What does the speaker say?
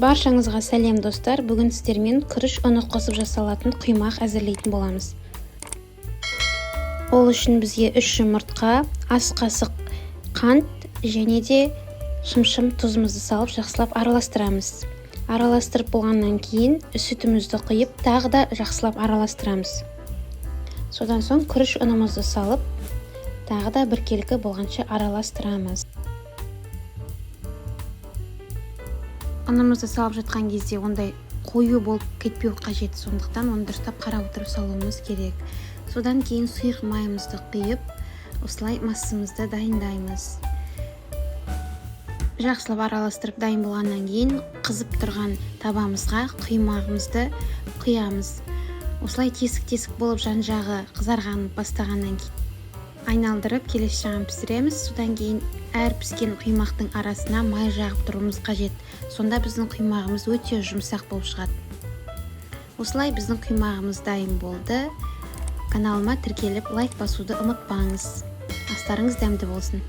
Баршаңызға сәлем достар. Бүгін сіздермен күріш ұны қосып жасалатын құймақ әзірлейтін боламыз. Ол үшін бізге 3 жұмыртқа, ас қасық қант және де шымшым тұзымызды салып жақсылап араластырамыз. Араластырып болғаннан кейін сүтімізді құйып, тағы да жақсылап араластырамыз. Содан соң күріш ұнымызды салып, тағы да біркелкі болғанша араластырамыз. Ұнымызды салып жатқан кезде ондай қою болып кетпеу қажет, сондықтан оны дұрыстап қарап отырып салуымыз керек. Содан кейін сұйық майымызды құйып, осылай массамызды дайындаймыз. Жақсылап араластырып дайын болғаннан кейін қызып тұрған табамызға құймағымызды құямыз. Осылай тесік-тесік болып жан-жағы қызарған бастағаннан кейін айналдырып келесі жағын пісіреміз. Содан кейін әр піскен құймақтың арасына май жағып тұруымыз қажет. Сонда біздің құймағымыз өте жұмсақ болып шығады. Осылай біздің құймағымыз дайын болды. Каналыма тіркеліп лайк басуды ұмытпаңыз. Астарыңыз дәмді болсын.